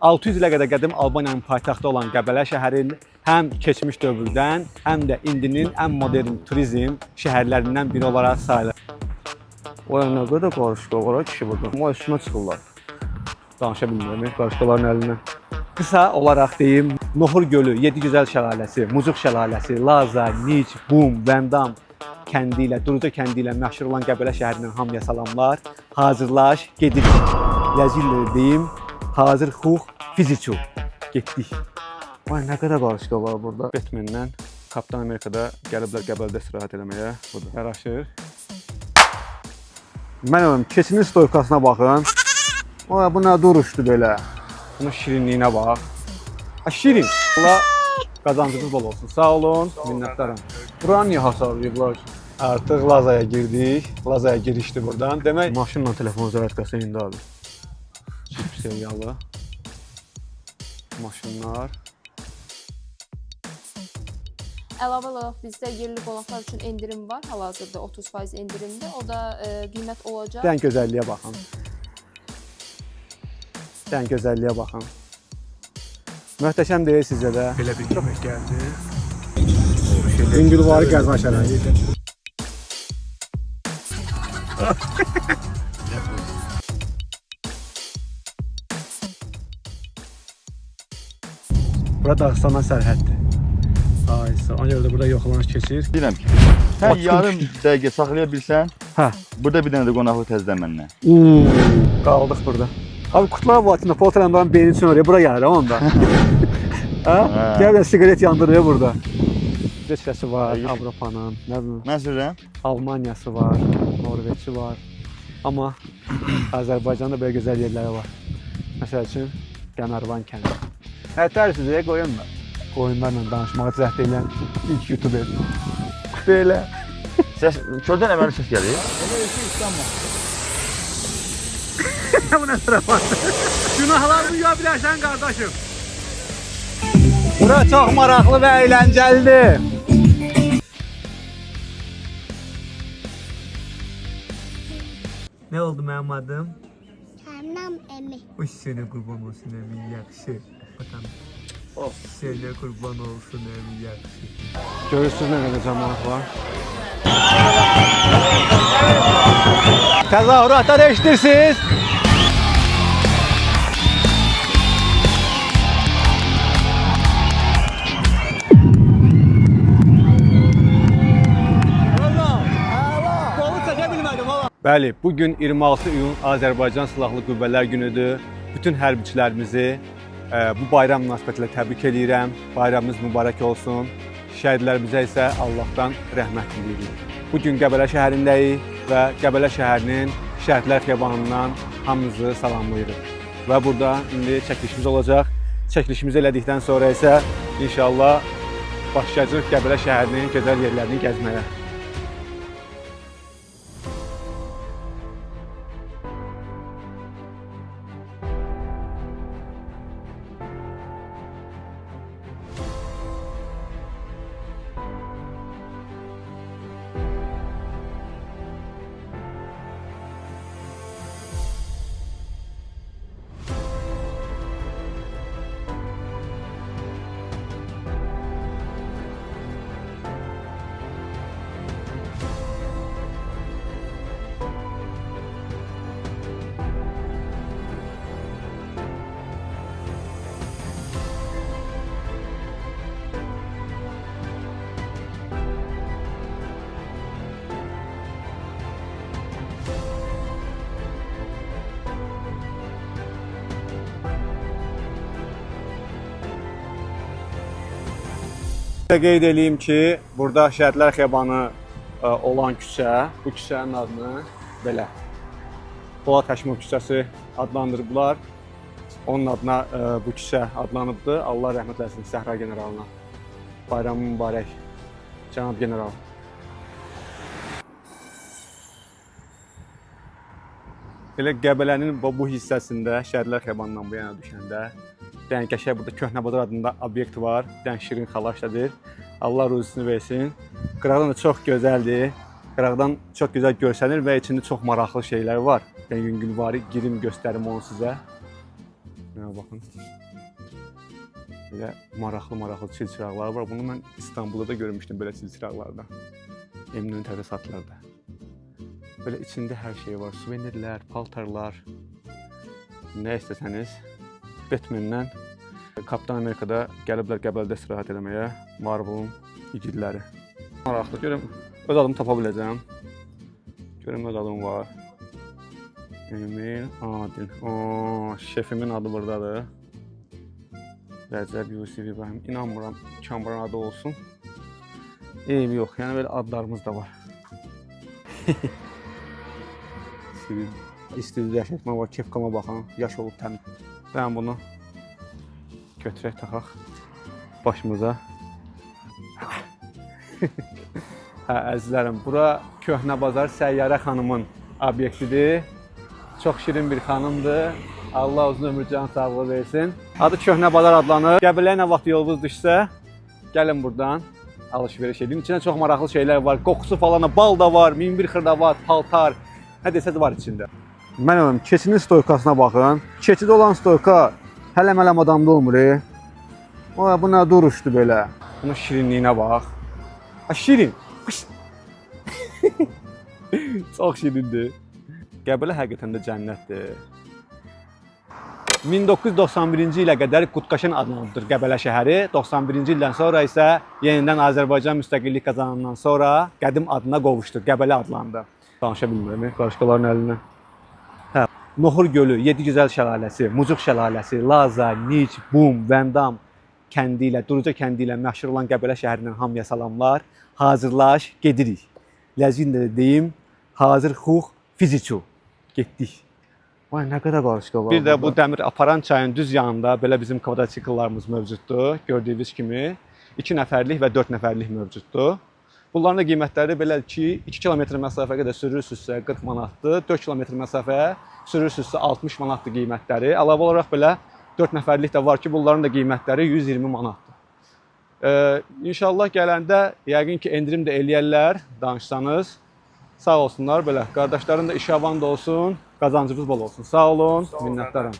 600 ilə qədər qədim Albaniyanın paytaxtı olan Qəbələ şəhəri həm keçmiş dövrdən, həm də indinin ən modern turizm şəhərlərindən biri olaraq sayılır. Oya nə qədər qarışqa var kişi burada. Amma üstünə çıxırlar. Danışa bilmirəm, qarışqaların əlindən. Qısa olaraq deyim, Nohur gölü, 7 gözəl şəlaləsi, Mucuq şəlaləsi, Laza, Nic, Bum, Vəndam kəndi ilə, Duruca kəndi ilə məşhur olan Qəbələ şəhərindən hamıya salamlar. Hazırlaş, gedirik. Ləzillə deyim, hazır xux, fiziçu. Getdik. Ay nə qədər qarışqa var burada. Batman'dən Kapitan Amerikada gəliblər Qəbələdə istirahət eləməyə. Budur, yaraşır. Mən keçinin stoykasına baxın. Oya bu nə duruşdu belə. Bunun şirinliyinə bax. Şirin. Allah qazancınız bol olsun. Sağ olun, minnətdaram. Buranı niyə hasarlayıblar? Artıq Lazaya girdik. Lazaya girişdi buradan. Demək, Maşınla telefon zərətkəsi indi abi. çip seriyalı maşınlar. Əlavə olaraq bizdə yerli qonaqlar üçün endirim var. Hal-hazırda 30% endirimli. O da qiymət olacaq. Dən gözəlliyə baxın. Dən gözəlliyə baxın. Möhtəşəm deyil sizcə də. Belə bir köpək gəldi. Hündürvarı gəzmə şəraiti. Bura Dağıstanla sərhəddir. Aysa, ona görə də burada yoxlanış keçir. Deyirəm ki, sən yarım dəqiqə saxlaya bilsən, Hə. burada bir dənə də qonaqlıq təzədən məndən. Qaldıq burada. Abi kutular var içində, fotoğrafların beyni üçün oraya, bura gəlir onda. Hə? Gəl də siqaret yandırıyor burada. İsveçrəsi var, Avropanın, nə bilim, Mən sürürəm. Almaniyası var, Norveçi var. Amma Azərbaycanda belə gözəl yerləri var. Məsəl üçün Qəmərvan kəndi. Hətər sizə qoyunlar. Qoyunlarla danışmağa cəhd edən ilk YouTuber. Belə. Səs, çöldən əməli səs gəlir. Bu nə tərəfatdır? Günahlarını yuya bilərsən, qardaşım. Bura çox maraqlı və əyləncəlidir. Nə oldu mənim adım? Tamam Emi. Uy, sənə qurban olsun əmi, yaxşı. Bakalım. Sənə qurban olsun əmi, yaxşı. Görürsünüz nə qədər cəmaat var. Təzahüratlar eşidirsiniz. Bəli, bugün 26 iyun Azərbaycan Silahlı Qüvvələr günüdür. Bütün hərbiçilərimizi bu bayram münasibətilə təbrik edirəm. Bayramınız mübarək olsun. Şəhidlərimizə isə Allahdan rəhmət diləyirik. Bugün Qəbələ şəhərindəyik və Qəbələ şəhərinin Şəhidlər Xiyabanından hamınızı salamlayırıq. Və burada indi çəkilişimiz olacaq. Çəkilişimizi elədikdən sonra isə inşallah başlayacağıq Qəbələ şəhərinin gözəl yerlərini gəzməyə. Qeyd edeyim ki, burada Şəhidlər Xiyabanı olan küçə, bu küçənin adını belə Polad Həşimov küçəsi adlandırıblar. Onun adına bu küçə adlanıbdır. Allah rəhmət eləsin Səhra generalına. Bayramı mübarək, cənab general. Belə Qəbələnin bu hissəsində Şəhidlər Xiyabanından bu yana düşəndə dən qəşəng burada Köhnəbazar adında obyekt var. Dən şirin xalaşdadır. Allah ruzusunu versin. Qıraqdan da çox gözəldir. Qıraqdan çox gözəl görsənir və içində çox maraqlı şeylər var. Dən yüngülvari girim göstərim onu sizə. Yana baxın. Belə maraqlı çilçıraqlar var. Bunu mən İstanbulda da görmüşdüm belə çilçıraqlarda. Eminönüdə satılırdı. Böyle içində hər şey var. Suvenirlər, paltarlar. Nə istəsəniz. Batman'dən Kapitan Amerika'da gəliblər Qəbələdə istirahət eləməyə. Marvel'ın igidləri. Maraqlı. Görüm, öz adımı tapa biləcəm. Görüm, öz adım var. Emil Adil. Şefimin adı buradadır. Rəcəb Yusif İbrahim. İnanmıram Kamran adı olsun. Eybi yox. Yəni belə adlarımız da var. İstediği yaşatma var. Kepkama baxın. Yaş olub təmiz. Ben bunu götürək taxaq başımıza. Əzizlərim, bura Köhnə Bazar Səyyarə xanımın obyektidir. Çox şirin bir xanımdır. Allah uzun ömür can sağlığı versin. Adı Köhnə Bazar adlanır. Qəbələyə nə vaxt yolunuz düşsə, gəlin buradan alış-veriş edin. İçində çox maraqlı şeylər var. Qoxusu falan, bal da var, minbir xırdavat, paltar. Nə desəz var içində. Mən ölüm, keçinin stoykasına baxın. Keçidə olan stoyka hələm adamda olmur. Bu nə duruşdu belə. Bunun şirinliyinə bax. Ha, şirin. Çox şirindir. Qəbələ həqiqətən də cənnətdir. 1991-ci ilə qədər Qutqaşın adlanıdır Qəbələ şəhəri. 91-ci ildən sonra isə yenidən Azərbaycan müstəqillik qazanandan sonra qədim adına qovuşdu. Qəbələ adlandı. Danışa bilmirəm, qarışqaların əlindən. Hə, Noxur gölü, 7 gözəl şəlaləsi, Mucuq şəlaləsi, Laza, Nic, Bum, Vəndam kəndi ilə, Duruca kəndi ilə məşhur olan Qəbələ şəhərindən hamıya salamlar. Hazırlaş, gedirik. Ləzgində də deyim, hazır xux, fiziçu. Getdik. Vay, nə qədər qarışqa var. Bir də bu dəmir aparan çayın düz yanında belə bizim kvadrotsikllarımız mövcuddur. Gördüyünüz kimi 2 nəfərlik və 4 nəfərlik mövcuddur. Bunların da qiymətləri belə ki, 2 kilometr məsafəyə qədər sürürsünüzsə 40 manatdır, 4 kilometr məsafəyə sürürsünüzsə 60 manatdır qiymətləri. Əlavə olaraq belə 4 nəfərlik də var ki, bunların da qiymətləri 120 manatdır. İnşallah gələndə yəqin ki, endirim də eləyərlər, danışsanız. Sağ olsunlar belə. Qardaşların da işi avan da olsun, qazancınız bol olsun. Sağ olun, minnətdaram.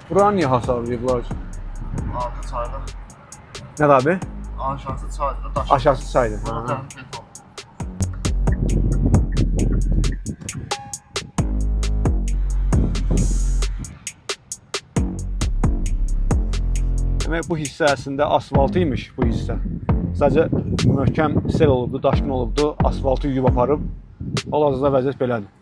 Buranı niyə hasarlayıblar? Altı çayda, Nədir abi? aşağısı çayda, daş. Aşağısı çaydır. Orada beton. Demək bu hissə əslində asfaltı imiş bu hissə. Sadəcə möhkəm sel olubdu, daşqın olubdu, asfaltı yuyub aparıb. Hal-hazırda vəziyyət belədir.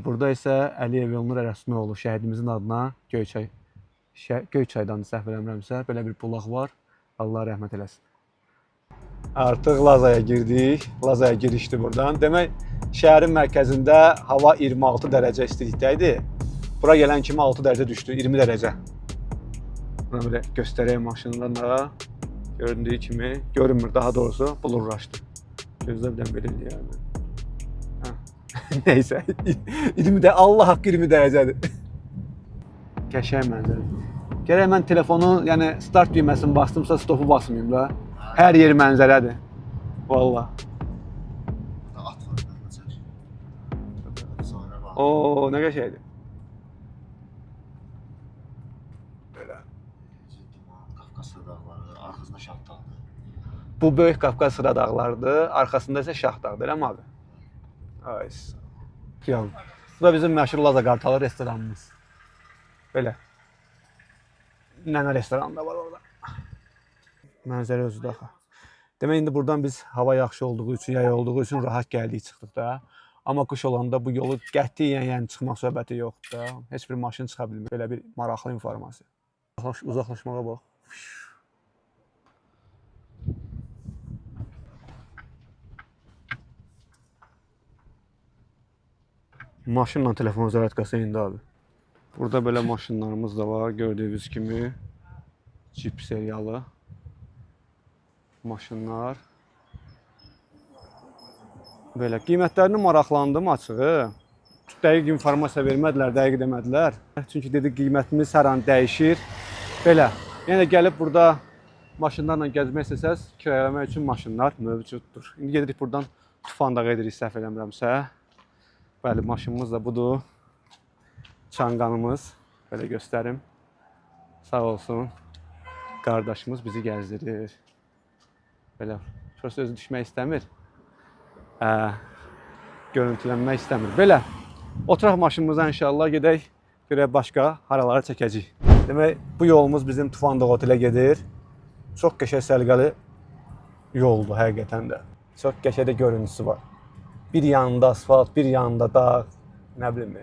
Burada isə Əliyev Elnur Ərəsməyoğlu şəhidimizin adına Göyçaydan səhv eləmirəmsə belə bir bulaq var. Allah rəhmət eləsin. Artıq Lazaya girdik. Lazaya girişdi buradan. Demək, şəhərin mərkəzində hava 26 dərəcə istilikdə idi. Bura gələn kimi 6 dərəcə düşdü, 20 dərəcə. Buna belə göstərəyim maşından da. Göründüyü kimi, görünmür daha doğrusu, bulurlaşdı. Gözlə bilən belə yəni. Neyse, 20 de Allah haqqı 20 dərəcədir. Qəşəng mənzərədir. Gərək mən telefonu, yəni start düyməsini bastımsa stopu basmayayım da. Hər yer mənzərədir. Vallahi. Burada at var, burada çək. Sonra bax. Oo, nə qəşəngdir. Belə. Qafqaz dağları, arkasında Şah dağları. Bu böyük Qafqaz Sıra dağlarıdır, arkasında isə Şah dağıdır, elə mi abi? Ay, yavrum. Bu da bizim məşhur Laza Qartalı restoranımız. Belə. Nənə restoranı da var orada. Mənzərə özü də. Demək, indi buradan biz hava yaxşı olduğu üçün, yay olduğu üçün rahat gəldik, çıxdıq da. Amma qış olanda bu yolu qətiyyən yəni çıxmaq söhbəti yoxdur da. Heç bir maşın çıxa bilmir. Belə bir maraqlı informasiya. Uzaqlaşmağa bax. Maşınla telefon zaratkası indi abi. Burada belə maşınlarımız da var. Gördüyünüz kimi Jeep seriyalı maşınlar. Belə qiymətlərini maraqlandım açığı. Dəqiq informasiya vermədilər, dəqiq demədilər. Çünki dedik qiymətimiz hər an dəyişir. Belə, yenə gəlib burada maşınlarla gəzmək istəsəz, kirayələmək üçün maşınlar mövcuddur. İndi gedirik buradan Tufandağa edirik, səhv eləmirəmsə. Bəli, maşınımız da budur. Çanqanımız, belə göstərim. Sağ olsun. Qardaşımız bizi gəzdirir. Belə, şurası özü düşmək istəmir. Görüntülənmək istəmir. Belə, oturaq maşınımıza inşallah gedək, görək başqa haraları çəkəcəyik. Demək, bu yolumuz bizim Tufandaq otelə gedir. Çox qəşəng səliqəli yoldur həqiqətən də. Çox qəşəng də görüntüsü var. Bir yanında asfalt, bir yanında dağ, nə bilim.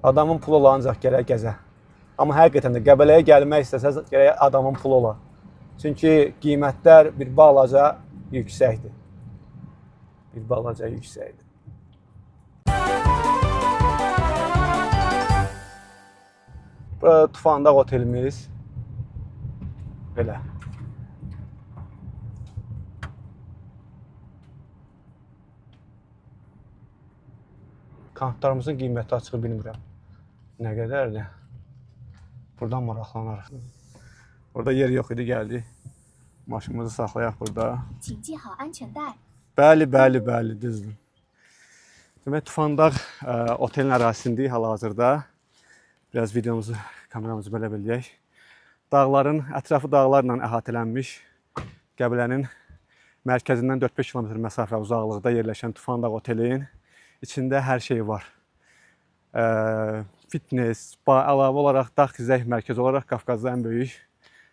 Adamın pulu ola ancaq gərək gəzə. Amma həqiqətən də Qəbələyə gəlmək istəsəz, gərək adamın pulu ola. Çünki qiymətlər bir balaca yüksəkdir. Bir balaca yüksəkdir. Burada Tufandaq otelimiz. Belə. Kanatlarımızın qiyməti açığı bilmirəm. Nə qədərdir? Buradan maraqlanarıq. Orada yer yox idi, gəldik. Maşınımızı saxlayaq burada. Bəli, düzdür. Demək, Tufandaq otelin ərazisindəyik hal-hazırda. Biraz videomuzu, kameramızı belə beləyək. Dağların, ətrafı dağlarla əhatələnmiş Qəbələnin mərkəzindən 4-5 km məsafə uzaqlıqda yerləşən Tufandaq otelin içində hər şey var. Fitness, spa, əlavə olaraq dağ xizək mərkəzi olaraq Qafqazda ən böyük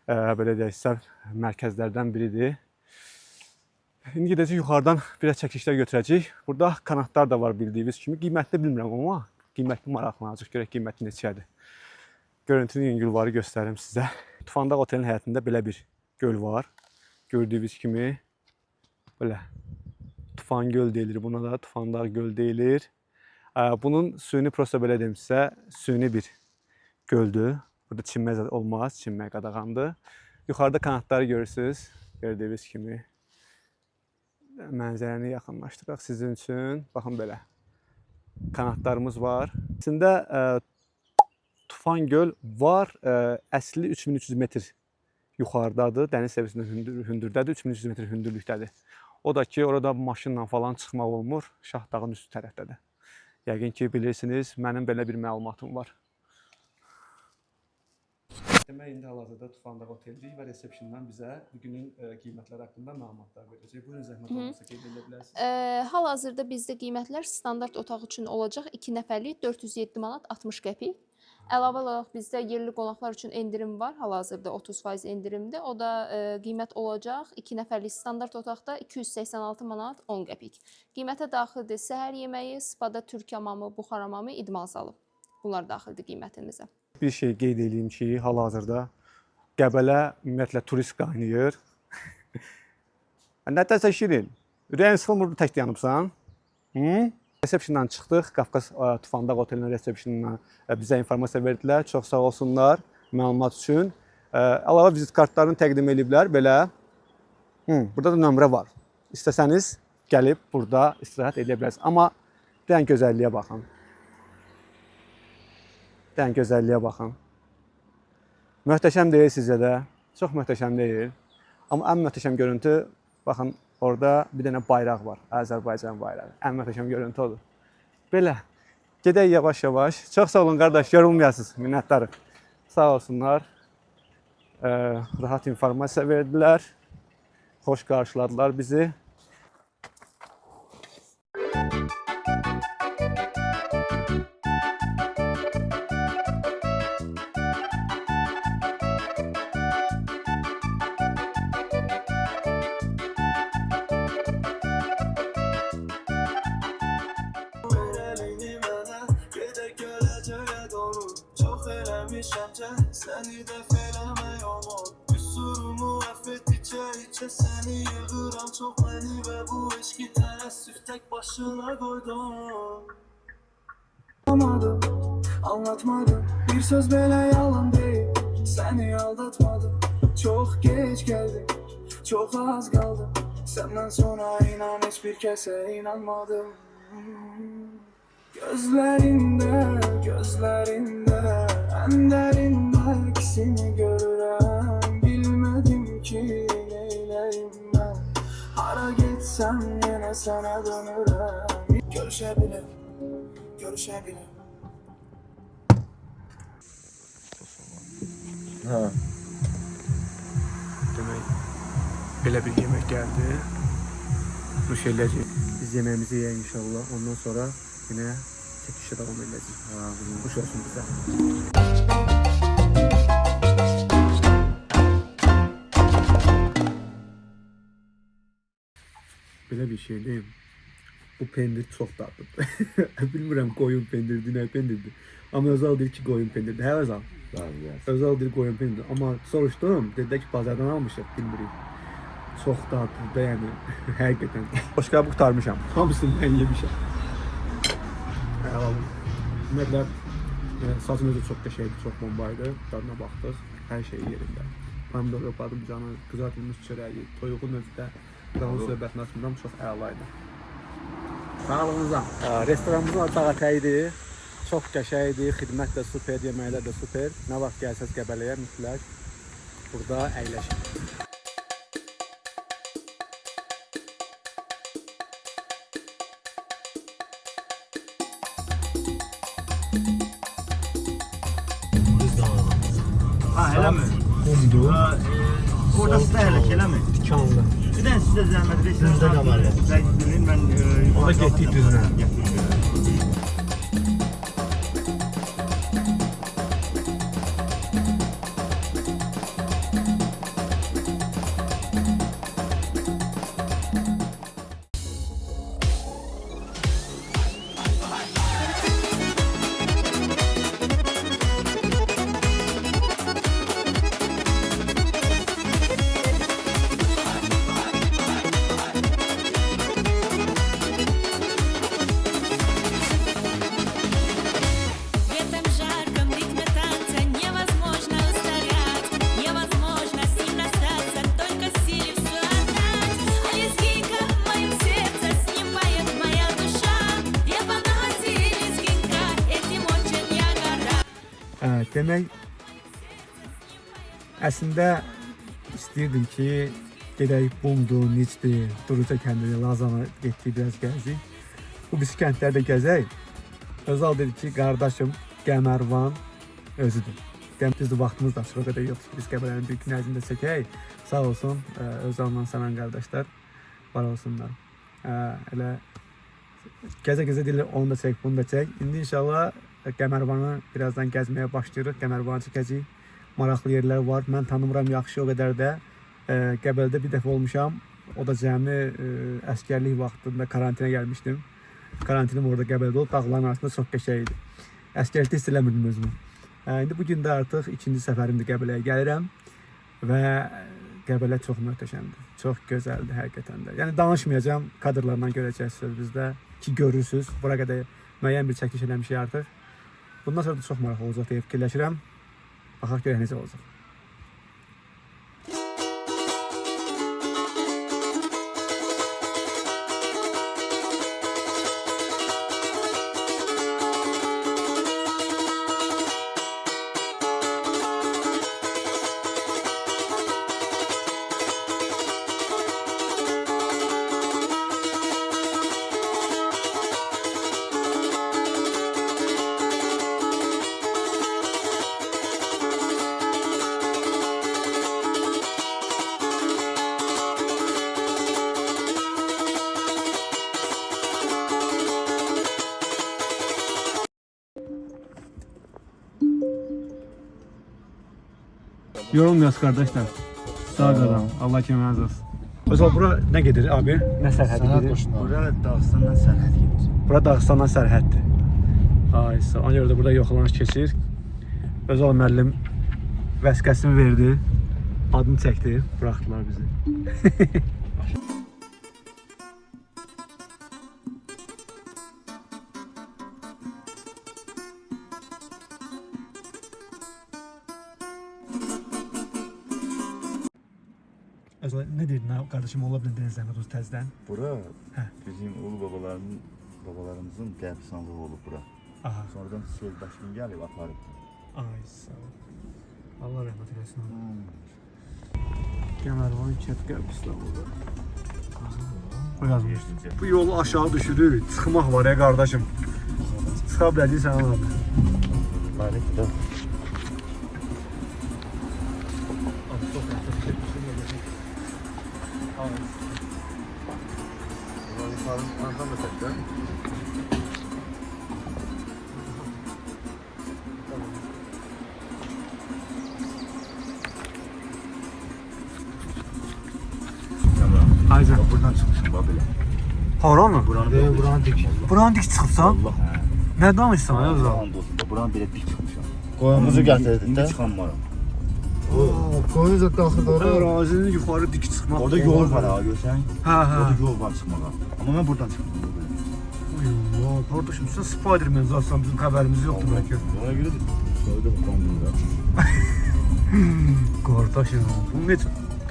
belə deyək, mərkəzlərdən biridir. İndi gedəcək yuxarıdan biraz çəkilişlər götürəcəyik. Burada kanatlar da var bildiyiniz kimi. Qiymətli bilmirəm amma qiymətli maraqlanacaq. Görək qiyməti neçədir. Görüntünün yüngülvarı göstərim sizə. Tufandaq otelin həyətində belə bir göl var. Gördüyünüz kimi belə Tufan göl deyilir. Buna da Tufandaq göl deyilir. Bunun suyunu prosta belə deyim sizə, suyunu bir göldür. Burada çimmək olmaz, çimmək qadağandır. Yuxarıda kanatları görürsünüz. Gördüyünüz kimi. Mənzərəni yaxınlaşdıraq sizin üçün. Baxın belə. Kanatlarımız var. İçində Tufan göl var. Əsli 3300 metr yuxarıdadır. Dəniz səviyyəsindən hündürdədir. 3300 metr hündürlükdədir. O da ki, orada maşınla falan çıxmaq olmur. Şahdağın üstü tərəfdədir. Yəqin ki, bilirsiniz, mənim belə bir məlumatım var. Demək, indi hal-hazırda Tufandaq oteldik və resepsiyondan bizə bugünün qiymətləri haqqında məlumatlar verəcək. Buyurun, zəhmət olmasa qeyd edə bilərsiniz. Hal-hazırda bizdə qiymətlər standart otaq üçün olacaq 2 nəfərlik 407 manat 60 qəpik. Əlavə olaraq bizdə yerli qonaqlar üçün endirim var. Hal-hazırda 30% endirimdir. O da qiymət olacaq 2 nəfərlik standart otaqda 286 manat 10 qəpik. Qiymətə daxildir səhər yeməyi, spada türk hamamı, buxar hamamı, idman zalı. Bunlar daxildir qiymətimizə. Bir şey qeyd edeyim ki, hal-hazırda Qəbələ ümumiyyətlə turist qaynayır. Nətəsə şirin, ürəyin sıxılmır, tək dayanıbsan. Resepsiyondan çıxdıq, Qafqaz Tufandaq otelinin resepsiyonuna bizə informasiya verdilər. Çox sağ olsunlar məlumat üçün. Əlavə vizit kartlarını təqdim ediblər, belə. Burada da nömrə var. İstəsəniz gəlib burada istirahət edə bilərsiniz. Amma dən gözəlliyə baxın. Dən gözəlliyə baxın. Möhtəşəm deyil sizə də. Çox möhtəşəm deyil. Amma ən möhtəşəm görüntü, baxın, orada bir dənə bayraq var. Azərbaycan bayrağı. Ən möhtəşəm görüntü odur. Belə. Gedək yavaş-yavaş. Çox sağ olun qardaş, yorulmayasınız. Minnətdarım. Sağ olsunlar. Rahat informasiya verdilər. Xoş qarşıladılar bizi. Seni de feyleme yolun, kusurumu affet İçe seni yığıram çok beni ve bu eşki teessüf tek başına koydum. Anlatmadım bir söz böyle yalan değil. Seni aldatmadım, çok geç geldim, çok az kaldım. Senden sonra inan hiçbir kese inanmadım. Gözlerinde, gözlerinde, en derinde ikisini görürüm. Bilmedim ki neyleyim ben. Hara gitsem yine sana dönürüm. Görüşebilirim, görüşebilirim. Ha. Demək, belə bir yemək gəldi. Nuş eləyəcək. Biz yeməğimizi yeyək inşallah. Ondan sonra yine çəkişə davam edəcəyik. Nuş olsun bizə. Belə bir şey deyim. Bu pendir çox dadlıdır. Bilmirəm qoyun pendirdir, nə pendirdir. Amma Özal deyir ki, qoyun pendirdir. Hə Özal? Özal deyir qoyun pendirdir. Amma soruşdum, dedi ki, bazardan almışıq, bilmirik. Çox dadlıdır, yəni həqiqətən. Başqa bu qurtarmışam. Hamısını mən yemişəm. Alalım. Ümumiyyətlə, sazın özü çox qəşəngdir, çox bombaydı. Dadına baxdıq, hər şey yerində. Pomidor, badımcanı, qızartılmış çörəyi, toyuğun özü də qanlı söhbətini açmıram, çox əlaydı. Sağlığınıza. Restoranımızın adı Dağətəy idi. Çox qəşəngdir, xidmət də super, yeməklər də super. Nə vaxt gəlsəz Qəbələyə mütləq burada əyləşin. Ha, elə mi? Qumdur. Orada sizə hələ ki, elə mi? Tikanlı. Bir də sizə zəhmət verirəm. Mən O da getdik düzünə. Demək, əslində istəyirdim ki, gedək Bumdur, Nicdir, Duruca kəndini, Lazana getdik, biraz gəzik. Bu biz kəndlərdə gəzək. Özal dedi ki, qardaşım, Qəmərvan özüdür. Düzdür, vaxtımız da açıq o qədər yoxdur. Biz Qəbələnin bir gün ərzində çəkək. Sağ olsun, Özal'la Səmən qardaşlar, var olsunlar. Elə gəzə-gəzə deyirlər, onu da çək, bunu da çək. İndi inşallah Qəmərvanı birazdan gəzməyə başlayırıq. Qəmərvanı çəkəcəyik. Maraqlı yerlər var. Mən tanımıram yaxşı o qədər də. Qəbələdə bir dəfə olmuşam. O da cəmi əskərlik vaxtında karantinə gəlmişdim. Karantinim orada Qəbələdə olub. Dağların arasında çox qəşəng idi. Əskərlikdə hiss eləmirdim özümü. İndi bu gün də artıq ikinci səfərimdir Qəbələyə gəlirəm. Və Qəbələ çox möhtəşəmdir. Çox gözəldir həqiqətən də. Yəni danışmayacağım. Kadrlardan görəcəksiniz bizdə ki, görürsünüz. Bura qədər müəyyən bir çəkiş eləmişik artıq. Bundan sonra da çox maraqlı olacaq deyə fikirləşirəm. Baxaq görək necə olacaq. Yorulmuyoruz kardeşler. Sağ olun. Allah kemeriniz olsun. Özal bura ne gelir abi? Ne sərhədi gedir? Bura Dağıstandan sərhəd gedir. Bura Dağıstandan sərhəddir. Ay sağ. Ona görə də burada yoxlanış keçir. Özal müəllim vəsiqəsini verdi. Adını çəkdi, buraxdılar bizi. Özal, ne dedin kardeşim, ola bilər Deniz Zəhmət Oğuz təzdən? Bura Hə. bizim ulu babalarımızın qəbirstanlığı olub bura. Aha. Sonradan söz daşını gəlib aparıb. Ay sağ ol. Allah rəhmət eləsin. Qəmərvan Kənd qəbirstanlığı. O yazmışdı. Bu yolu aşağı düşürür, çıxmaq var ya qardaşım. Çıxa biləcəksən abi. Maalesef. Aycan. Buradan çıkmışım bak böyle. Haran mı? Buranın dik. Buranın dik çıxıbsan? Allah. Nə danışsan ya Özal? Buranın belə dik çıxmışam. Qoyumuzu gətirdin İndi də. çıxanmaram. Qoyun zaten axırda orada. Ərazinin yuxarı dik çıxmaq. Orada yol var ha görsən. Hə, hə. Orada yol var çıxmağa. Amma mən buradan çıxdım. Eyvah, kardeşim sen Spiderman zaten bizim haberimiz yoktu belki. Ona göre de sonra da bakalım da. Kardeşim, bunun hiç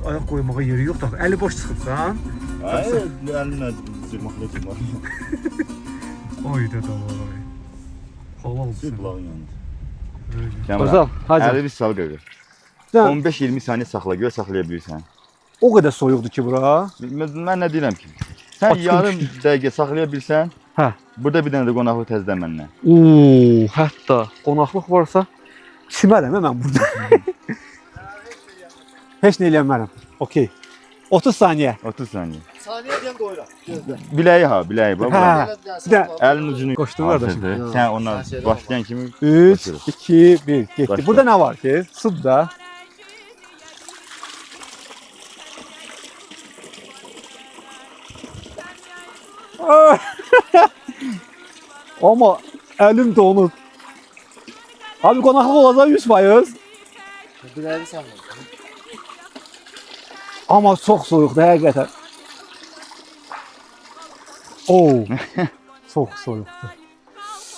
ayak koymağa yeri yok da. Eli boş çıkıpsan. Hayır, elimle zırmakla çıkmak. Ay da vay. Halal olsun. Bir bulağın yanında. Özal, hadi. Əli bir sal qırır. Sən 15-20 saniyə saxla, gör saxlaya bilirsən. o kadar soyuqdur ki bura. Mən nə deyirəm ki? Sən Açıq yarım dəqiqə saxlaya bilsən, Hə. burada bir dənə də qonaqlıq təzədən məndən. Oo, hətta qonaqlıq varsa çimərəm mən burada. Heç nə eləmərəm. Okey. 30 saniyə. 30 saniyə. Saniye deyəm qoyuram. Gözlə. Biləyi ha, biləyi bax. Hə. Bir də Əlin ucunu Qoşdun qardaşım. hazırdır. Sən ondan başlayan kimi 3, 2, 1 getdi. Başla. Burada nə var ki? Sud da. Ama elim donub. Abi qonaqlıq olacaq 100%. Biləyi sanmıyorum. Amma çox soyuqdur həqiqətən. Oo. Çox soyuqdur.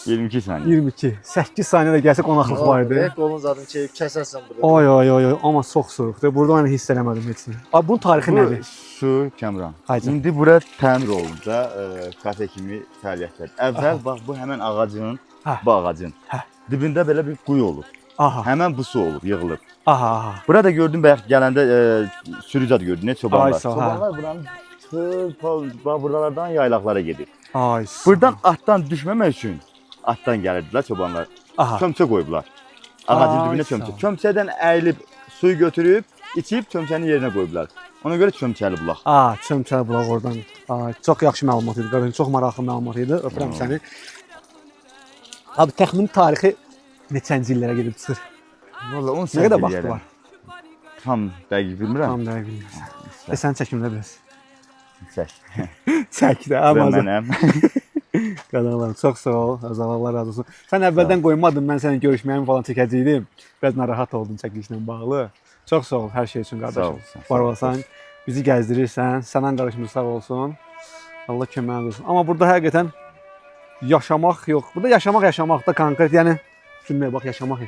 22 saniyə. 22. 8 saniyədə gəlsə qonaqlıq var idi. Qolun zadını çeyib kəsərsən burada. Ay ay ay ay, amma çox soyuqdur. Burada mən hiss eləmədim heç nə. Abi bunun tarixi Bu nədir? su Kəmran. Haydi. İndi bura təmir olunca kafe kimi fəaliyyətlər. Əvvəl bax bu həmin ağacın, Hə. bu ağacın Hə. dibində belə bir quyu olur. Aha. Həmin bu su olub, yığılıb. Aha, aha. Burada gördüm bayaq gələndə sürücad gördün, ne çobanlar. Ay, sağ ol, hə. Çobanlar buranın bax buralardan yaylaqlara gedir. Ay. Buradan atdan düşməmək üçün atdan gəlirdilər çobanlar. Aha. Çömçə qoyublar. Ağacın Ay, dibinə sağ ol. çömçə. Çömçədən əyilib suyu götürüb, içib çömçənin yerinə qoyublar. Ona görə çömçəli bulaq. Aa, çömçəli bulaq oradan. Ay, çox yaxşı məlumat idi. Qardaşım, çox maraqlı məlumat idi. Öpürəm səni. Abi təxmini tarixi neçənci illərə gedib çıxır? Valla 10 Nə qədər vaxtı var? Tam dəqiq bilmirəm. Tam dəqiq bilmirsən. Sən çəkimlə biraz. Çək. Çək də, Və amma mənəm. qadınlarım çox sağ ol. Azal Allah razı olsun. Sən əvvəldən qoymadın, mən sənin görüşməyimi falan çəkəcəydim. Biraz narahat oldum çəkilişlə bağlı. Çox sağ ol hər şey üçün qardaşım. Sağ ol, sağ ol. Var olasan, bizi gəzdirirsən. Sənin qardaşımız sağ olsun. Allah köməyiniz olsun. Amma burada həqiqətən yaşamaq yox. Burada yaşamaq da konkret, yəni düşünməyə bax, yaşamaq.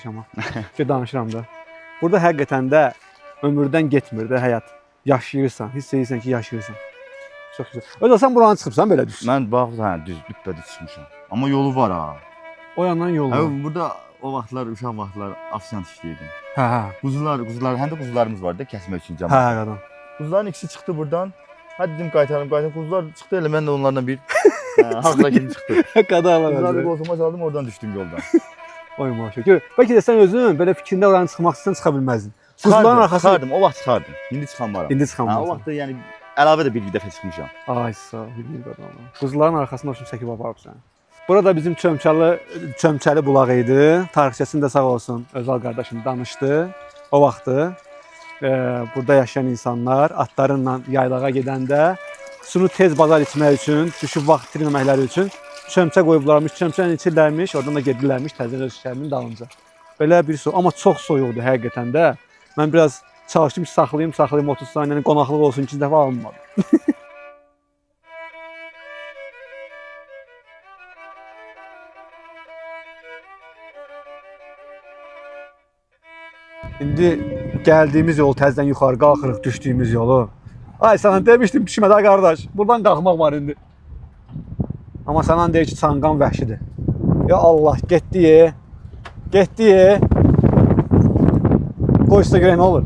Ki danışıram da. Burada həqiqətən də ömürdən getmir də həyat. Yaşayırsan, hiss edirsən ki, yaşayırsan. Çox gözəl. Özə sən buranı çıxıbsan belə düşün. Mən bax, hə, düz düpbədüz çıxmışam. Amma yolu var ha. O yandan yol var. Hə, burada o vaxtlar, uşaq vaxtlar afisant işləyirdim. Hə, hə. Quzular, həm də quzularımız var da kəsmək üçün Hə, cəmaət. qadın. Quzuların ikisi çıxdı buradan. Hadi dedim qaytarım. Quzular çıxdı elə mən də onlardan bir haqla kimi çıxdı. Qadın Quzuları var. qolsuma saldım, oradan düşdüm yoldan. Oy maşallah. Bəlkə də sən özün belə fikrində oranı çıxmaq istəsən çıxa bilməzdin. Quzuların arxası. Çıxardım, o vaxt çıxardım. İndi çıxanmaram. İndi Ha, o çıxamazsan. vaxt da yəni əlavə də bir dəfə çıxmışam. Ay sağ ol, bir qadın. Quzuların arxasında üçün çəkib aparıbsan. Burada bizim çömçəli bulaq idi. Tarixçəsində sağ olsun Özal qardaşım danışdı. O vaxtı burada yaşayan insanlar atlarla yaylağa gedəndə sunu tez bazar içmək üçün, düşüb vaxt itirməməkləri üçün çömçə qoyublarmış, çömçəni içirlərmiş, oradan da gedirlərmiş təzə öz işlərinin dalınca. Belə bir su, amma çox soyuqdur həqiqətən də. Mən biraz çalışdım ki saxlayım 30 saniyəni qonaqlıq olsun 2 dəfə alınmadı. İndi gəldiyimiz yol təzədən yuxarı qalxırıq düşdüyümüz yolu. Ay sana demişdim düşmə də qardaş. Buradan qalxmaq var indi. Amma sana deyir ki çanqan vəhşidir. Ya Allah getdi. Getdi. Qoysa görə nə olur?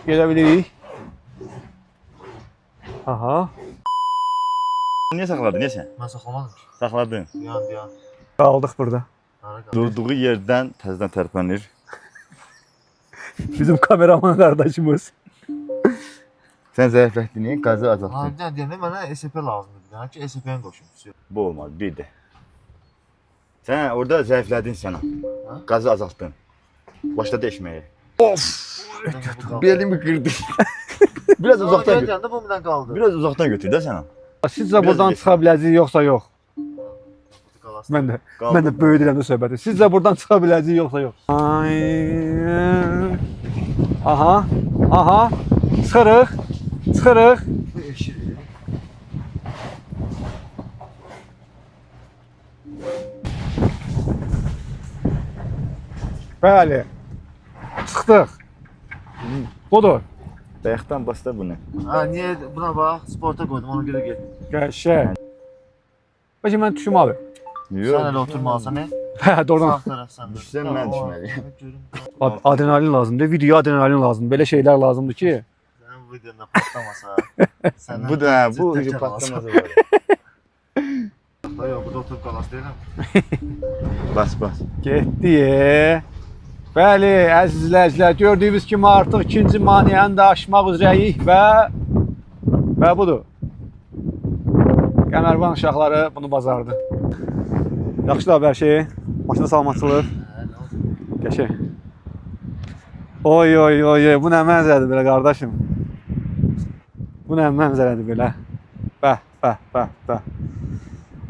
Gedə bilirik. Aha. Niye sakladın? Niye sen? Mən saxlamadım ki. Sakladın. Yan. Qaldıq burada. Durduğu yerden tezden tərpənir. Bizim kameraman qardaşımız. Sen zəiflətdin, qazı Ha, azaltdın. deyəndə mənə SP lazımdır. Yəni ki, SP-ni qoşum. Bu olmaz, bir de. Sen orada zəiflədin sən. Qazı azaltdın. Başladı eşməyə. Belimi kırdı. Biraz uzaktan götür. Gəldi, bu birdən qaldı. Biraz uzaktan götür de sen. Sizcə buradan çıxa biləcəyik yoxsa yox? Mən də böyüdürəm də söhbəti. Sizcə buradan çıxa biləcəyik yoxsa yox? Ay. Aha. Aha. Çıxırıq. Çıxırıq. Bəli. Çıxdıq. Budur. Bayaqdan basta bunu. Ha, niyə buna bax, sporta qoydum, ona görə getdim. Qəşəng. Bəlkə mən düşüm abi. Sən elə oturmalısan, nə? Hə, doğrudan. Sağ tərəf səndə. Düşsən mən düşməliyəm. Abi, adrenalin lazımdır, video adrenalin lazımdır. Belə şeylər lazımdır ki, Sənin bu videonda patlamasa. Səndən Bu da, bu təkər ucu alasan. patlamaz var. Yox, burada oturub qalas deyirəm. Bas. getdi. Bəli, əziz izləyicilər, gördüyünüz kimi artıq ikinci maneəni də aşmaq üzrəyik və budur. Qəmərvan uşaqları bunu bacardı. Yaxşı da hər şey. Maşına salamatçılıq. Qəşəng. Oy, bu nə mənzərədir belə qardaşım? Bu nə mənzərədir belə? Bəh.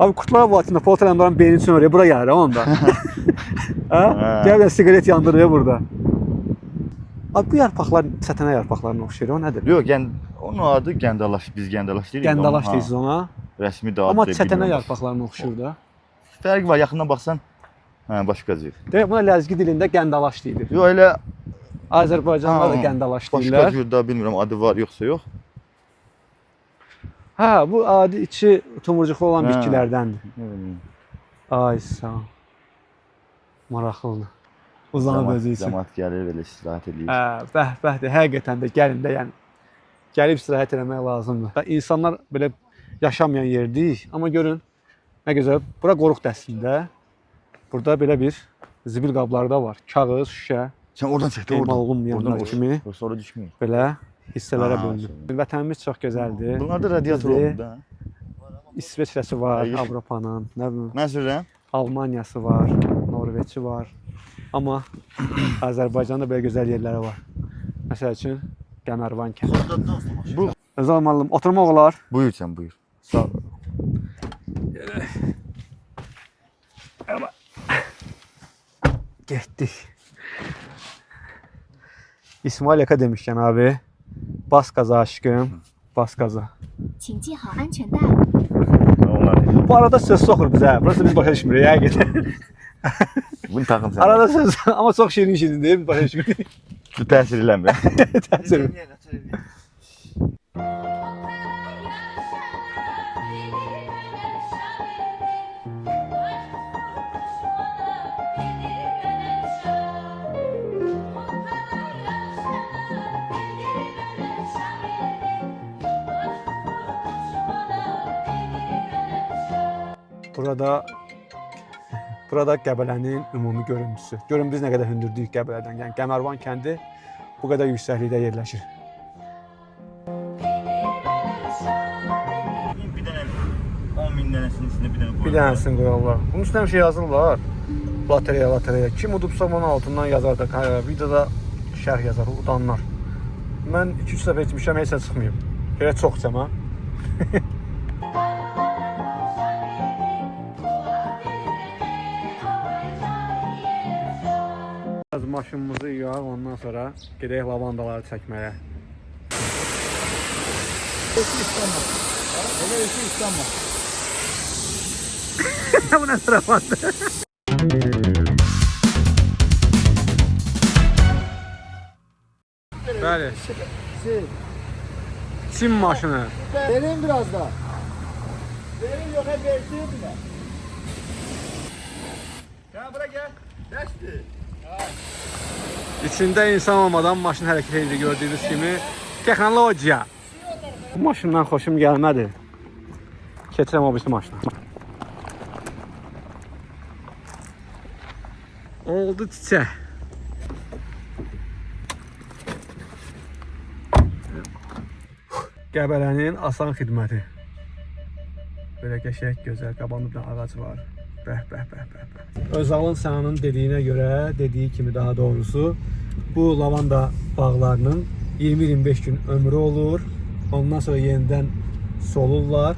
Abi kurtlar Vadisi'nde Polat Alemdar'ın beynini için oraya. Bura gəlir onda. Ha? Gəl bir sigaret yandırıyor burada. Abi bu yarpaqlar sətənə yarpaqlarına oxşayır. O nədir? Yox, onun adı gəndalaş, biz gəndalaş deyirik. Gəndalaş deyirsiniz ona. Rəsmi də adı. Amma sətənə yarpaqlarına oxşayır da. Fərqi var, yaxından baxsan, başqa cür. Demək buna ləzgi dilində gəndalaş deyilir. Yox, elə Azərbaycanlılar da gəndalaş başqa deyirlər. cür də bilmirəm, adı var yoxsa yox. Hə, bu adi içi tomurcuqlu olan bitkilərdəndir. Ay sağ ol. Maraqlıdır. Uzanıb özü üçün. Cəmaət gəlir, belə istirahət edir. Hə, bəhdir. Həqiqətən də gəlin də, yəni gəlib istirahət etmək lazımdır. İnsanlar belə yaşamayan yerdir, amma görün nə gözəl. Bura qoruq dəstində. Burada belə bir zibil qabları da var. Kağız, şüşə. Sən oradan çəkdin, Emal olunmayanlar kimi sonra düşmür. belə hissələrə bölünür. Vətənimiz çox gözəldir. Bunlarda radiator oldu da. İsveçrəsi var, Hayır. Avropanın, nə bilim, Mən sürürəm. Almaniyası var, Norveçi var. Amma Azərbaycanda belə gözəl yerləri var. Məsəl üçün Qəmərvan kəndi. Bu Özal müəllim, oturmaq olar. buyur sən, buyur. Sağ ol. Getdik. İsmail Yaka demişkən abi, bas qaza aşkım, bas qaza. 请系好安全带。 Onlar. Bu arada söz soxur bizə, burası biz başa düşmürük, həqiqətən. Bunu taxın sən. Arada söz, amma çox şirin şirin deyil, başa düşmürük. Bu təsir eləmir. Təsir. Burada Qəbələnin ümumi görüntüsü. Görün biz nə qədər hündürdüyük Qəbələdən. Yəni Qəmərvan kəndi bu qədər yüksəklikdə yerləşir. Bir dənə 10.000 dənəsinin üstünə bir dənə qoyurlar. Bir dənəsini qoyarlar. Bunun üstünə bir şey yazırlar. Lotereya. Kim udubsa bunun altından yazar da, videoda şərh yazar, udanlar. Mən 2-3 dəfə etmişəm, heç nə çıxmayıb. Belə çox cəma. Biraz maşınımızı yuyaq, ondan sonra gedək lavandaları çəkməyə. Bu nə tarafatdır? Bəli. Çin maşını. Verin biraz da. Verin yok hep versin bile. Gel buraya gel. Desti. İçində insan olmadan maşın hərəkət edir gördüyünüz kimi. Texnologiya. Bu maşından xoşum gəlmədi. Keçirəm o birisi maşına. Oldu çiçək. Qəbələnin asan xidməti. Belə qəşəng, gözəl, qabağında bir ağac var. Bəh, bəh, bəh, bəh, bəh. Özalın sənin dediyinə görə, dediyi kimi daha doğrusu, bu lavanda bağlarının 20-25 gün ömrü olur. Ondan sonra yenidən solurlar.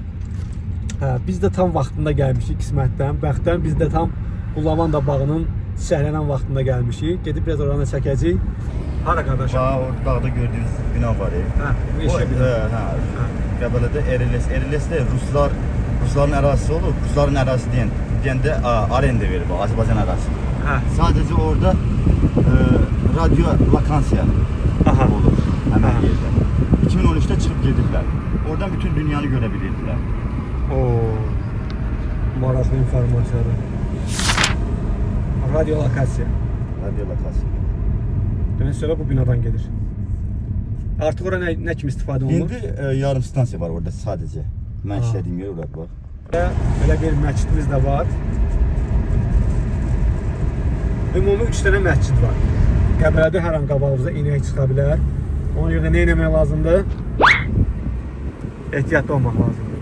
Hə, biz də tam vaxtında gəlmişik qismətdən. Bəxtdən biz də tam bu lavanda bağının çiçəklənən vaxtında gəlmişik. Gedib biraz oranı çəkəcəyik. Hara qardaşım? Orada dağda gördüğünüz bina var ya. Hə, bu işə bir. Qəbələdə Eriles de Rusların ərazisi olur. Rusların ərazisi deyəndə arenda verir bu, Azərbaycan ərazisi. Hə. Sadəcə orada radyo vakansiya olur həmən yerdə. 2013'te çıxıb gediblər. Oradan bütün dünyanı görə bilirdilər. Oo, maraqlı informasiyadır. Radyo lokasiya. Radyo vakasiya. Demək sonra bu binadan gedir. Artıq ora nə kimi istifadə olunur? İndi yarım stansiya var orada sadəcə. Mən işlədiyim yer orada var. Belə bir məscidimiz də var. Ümumi 3 dənə məscid var. Qəbələdə hər an qabağımıza inək çıxa bilər. Ona görə də nə etmək lazımdır? Ehtiyatlı olmaq lazımdır.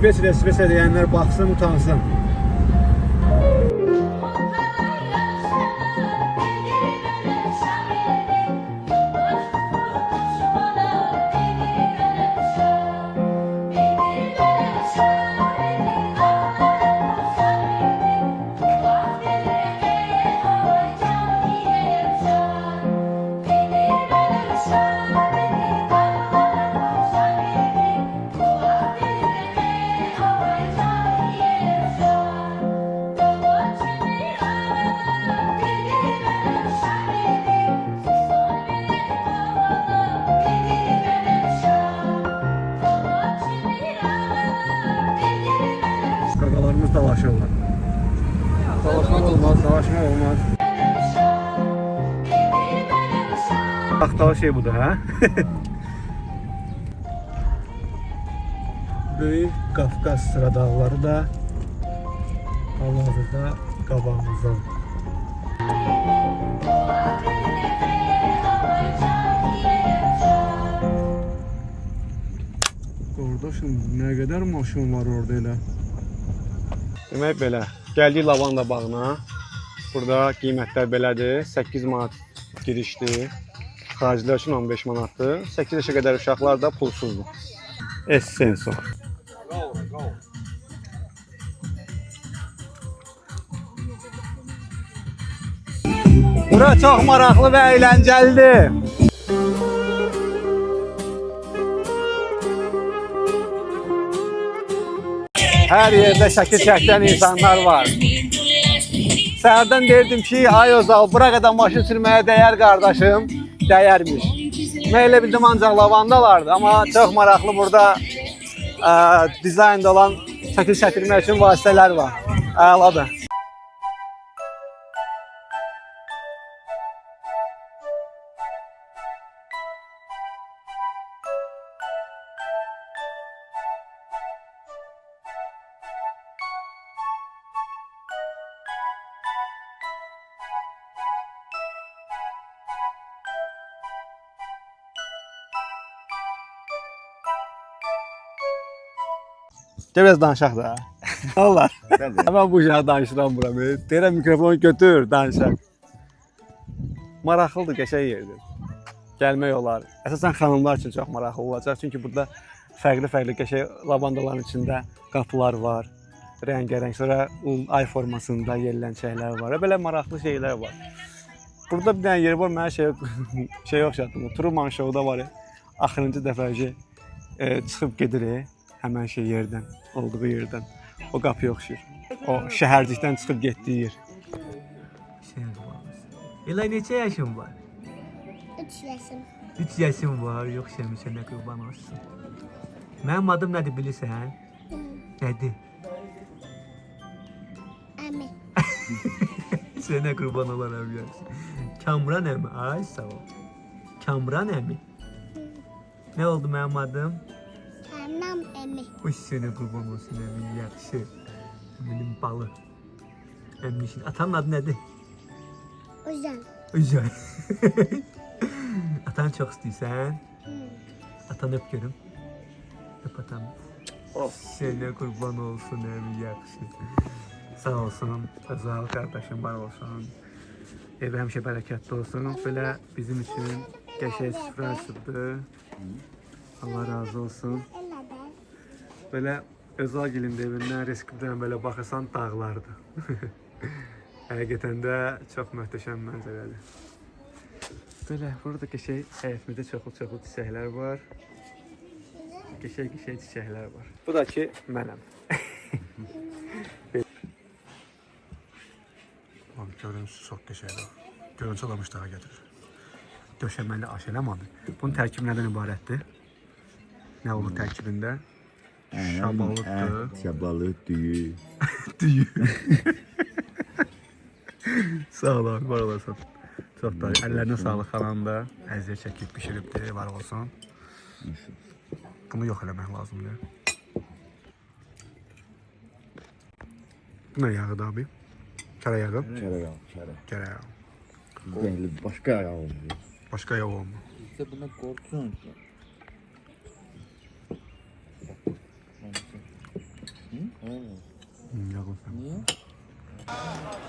İsveçrə deyənlər baxsın, utansın. Qaqalarımız dalaşırlar. Dalaşmaq olmaz, dalaşmaq olmaz. Taxtalı şey budur, hə? Böyük Qafqaz sıra dağları da hal-hazırda qabağımızdan. Qardaşım, nə qədər maşın var orada elə? Demək belə, gəldik lavanda bağına. Burada qiymətlər belədir. 8 manat girişdir. Xaricilər üçün 15 manatdır. 8 yaşa qədər uşaqlar da pulsuzdur. Essenso. Bura çox maraqlı və əyləncəlidir. Hər yerdə şəkil çəkdən insanlar var. Səhərdən deyirdim ki, ay Özal, bura qədər maşın sürməyə dəyər qardaşım. Dəyərmiş. Mən elə bildim ancaq lavandalardı, amma çox maraqlı burada dizaynda olan şəkil çəkilmək üçün vasitələr var. Əladır. Biraz danışaq da. Allah. Hemen bu işe danışıram buramı. Deyirəm mikrofonu götür, danışaq. Maraqlıdır, qəşəng yerdir. Gəlmək olar. Əsasən xanımlar üçün çox maraqlı olacaq. Çünki burada Fərqli-fərqli qəşəng lavandaların içində qapılar var. Rəngarəng. Sonra ay formasında yerlənçəklər var. Belə maraqlı şeylər var. Burada bir dənə yer var, mənə şey oxşatdım. Truman Show-da var. Axırıncı dəfə çıxıb gedir həmin şey yerdən, olduğu yerdən. O qapıya oxşayır. O şəhərcikdən çıxıb getdiyi yer. Elay neçə yaşın var? 3 yaşım. 3 yaşın var, yox sənə qurban olsun. Mənim adım nədir bilirsən? Nədir? Əmi. Sənə qurban olaram yaxşı. Kamran əmi, ay sağ ol. Kamran əmi. Nə oldu mənim adım? Anam əmi. Uy sənə qurban olsun əmi, yaxşı. Mənim balı. Əmmişin. Atanın adı nədir? Uzan. Üzay. Atanı çox istəyirsən? Atanı öp görüm. Öp atanı. Sənə qurban olsun əmi, yaxşı. Sağ olsun, Özal qardaşım var olsun. Ev həmişə bərəkətli olsun. Belə bizim üçün qəşəng süfrə açıbdı. Allah razı olsun. Belə Özalgilin evindən Reskibdən belə baxırsan dağlardır. Həqiqətən də çox möhtəşəm mənzərədir. Belə burada qəşəng həyətimizdə çoxlu çiçəklər var. Qəşəng çiçəklər var. Bu da ki mənəm. Görüntüsü çox qəşəngdir. Görüntü olamış daha gətirir. Döşəməli aş eləmədi. Bunun tərkibi nədən ibarətdir? Nə olur tərkibində? Şabalıddır. Şabalı, düyü. Düyü. Sağ ol abi, var olasın. Çox da əllərinə sağlıq falan da əziyyət çəkib pişiribdir, var olsun. Bunu yox eləmək lazımdır. Bu nə yağıdır abi? Kara yağı? Kara yağı. Başka yağı olmuyor. Başka yağı olmuyor. İşte buna korksun. Niye?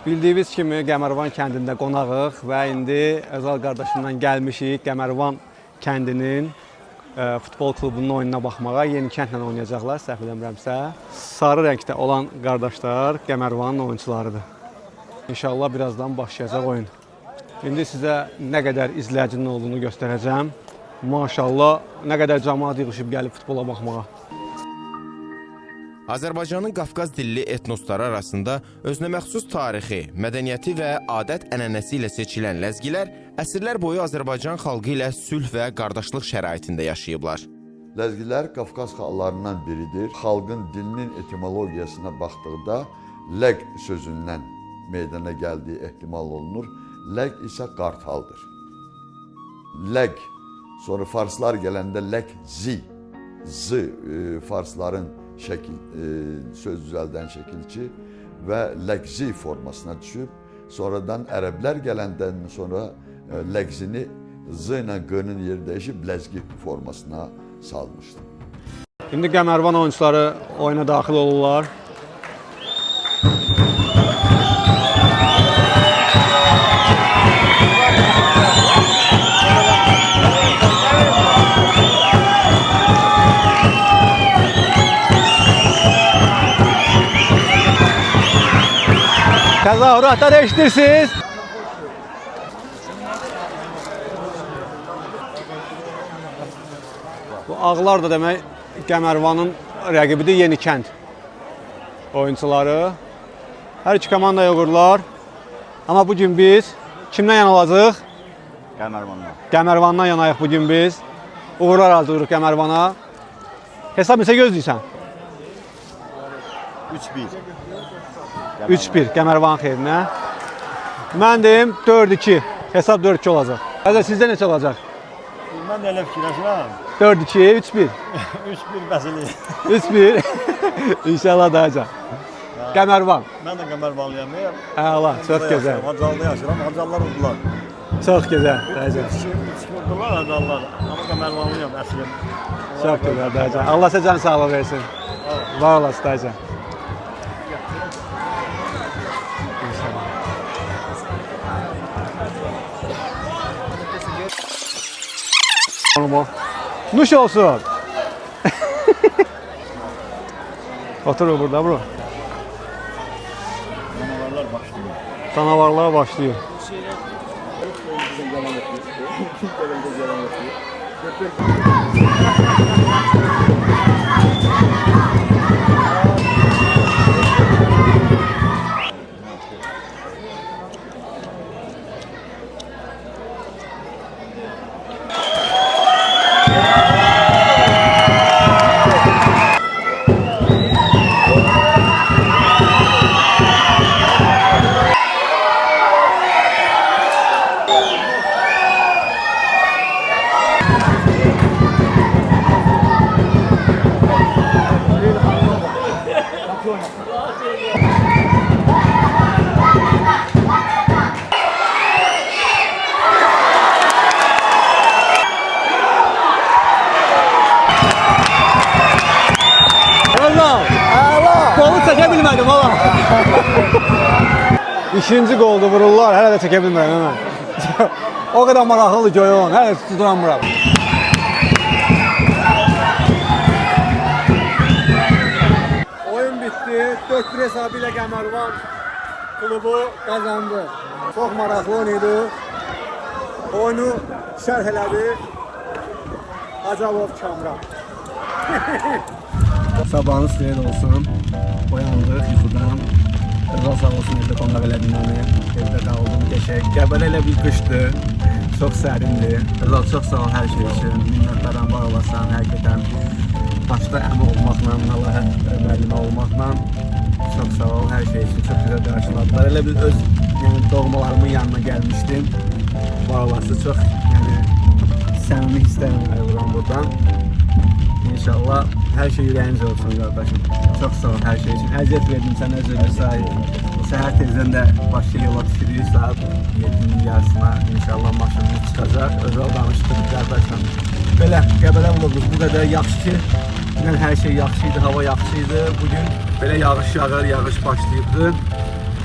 Bildiyiniz kimi Qəmərvan kəndində qonağıq və indi Özal qardaşımdan gəlmişik Qəmərvan kəndinin futbol klubunun oyununa baxmağa. Yeni kəndlə oynayacaqlar, səhv eləmirəmsə. Sarı rəngdə olan qardaşlar Qəmərvanın oyunçularıdır. İnşallah birazdan başlayacaq oyun. İndi sizə nə qədər izləyicinin olduğunu göstərəcəm. Maşallah, nə qədər cəmaət yığışıb gəlib futbola baxmağa. Azərbaycanın Qafqaz dilli etnosları arasında özünəməxsus tarixi, mədəniyyəti və adət-ənənəsi ilə seçilən ləzgilər əsrlər boyu Azərbaycan xalqı ilə sülh və qardaşlıq şəraitində yaşayıblar. Ləzgilər Qafqaz xalqlarından biridir. Xalqın dilinin etimologiyasına baxdıqda ləq sözündən meydana gəldiyi ehtimal olunur. Ləq isə qartaldır. Ləq, sonra farslar gələndə ləq-zi, farsların söz düzəldən şəkilçi və ləqzi formasına düşüb, sonradan ərəblər gələndən sonra ləqzini z ilə q'nın yeri dəyişib ləzgi formasına salmışdır. İndi Qəmərvan oyuncuları oyuna daxil olurlar. Təzahüratları eşidirsiniz. Bu ağlar da demək Qəmərvanın rəqibidir, Yeni Kənd oyuncuları. Hər iki komandaya uğurlar. Amma bugün biz kimdən yana olacaq? Qəmərvandan. Qəmərvandan yanayıq bugün biz. Uğurlar arzulayırıq Qəmərvana. Hesab neçə gözləyirsən? 3-1. 3-1 Qəmərvan xeyrinə. Mən deyim 4-2. Hesab 4-2 olacaq. Həzə sizdə neçə olacaq? Mən də elə fikirləşirəm. 4-2, 3-1. 3-1 bəsili. 3-1. İnşallah dayacaq. Qəmərvan. Mən də Qəmərvanlıyam. Əla, çox gözəl. Hacalda yaşıram, Hacallar uddular. Çox gözəl, dayacaq. 3-2 uddular Hacallar. Amma Qəmərvanlıyam, əslim. Çox gözəl, dayacaq. Allah sizə can sağlığı versin. Var olasın, dayacaq. Nuş olsun. Otur burada bro. Canavarlar başlıyor. Canavarlar başlıyor. Golu çəkə bilmədim valla. İkinci qoldu vururlar, hələ də çəkə bilmirəm hemen. O qədər maraqlıdır ki oyun, hələ tuturamıram. Oyun bitti, 4-1 hesabı ilə Qəmərvan klubu qazandı. Çox maraqlı oyun idi. Oyunu şərh elədi Acabov Kamran. Sabahınız xeyir olsun. Oyandıq yuxudan. Rıza sağ olsun, evdə qonaq elədin məni. Evdə qaldım, qəşəng. Qəbələ elə bir qışdır. Çox sərindir. Rıza çox sağ ol hər şey üçün. Minnətlərdən var olasan, həqiqətən. Başda əmi olmaqla, Nəlahət müəllimə olmaqla. Çox sağ ol hər şey üçün. Çox gözəl qarşıladılar. Elə bir öz doğmalarımın yanına gəlmişdim. Var olası çox səmimi hisslərlə ayrılıram buradan. İnşallah hər şey ürəyiniz olsun qardaşım. Çox sağ ol hər şey üçün. Əziyyət verdim sənə özünə sahib. Səhər tezdən də başqa yola düşürük saat 7-nin yarısına. İnşallah maşınımız çıxacaq. Özəl danışdıq qardaşım. Belə Qəbələ vloqumuz bu qədər yaxşı ki, dünən hər şey yaxşı idi, hava yaxşı idi. Bugün belə yağış yağır, yağış başlayıbdı.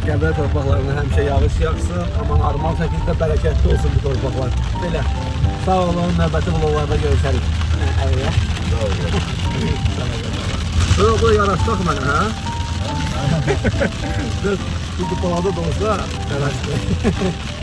Qəbələ torpaqlarına həmişə yağış yağsın. Amma normal şəkildə bərəkətli olsun bu torpaqlar. Belə. Sağ olun, növbəti vloqlarda görüşərik. Əylə. Bu yaraşdaq mənə, hə? Bu balada da olsa yaraşdaq.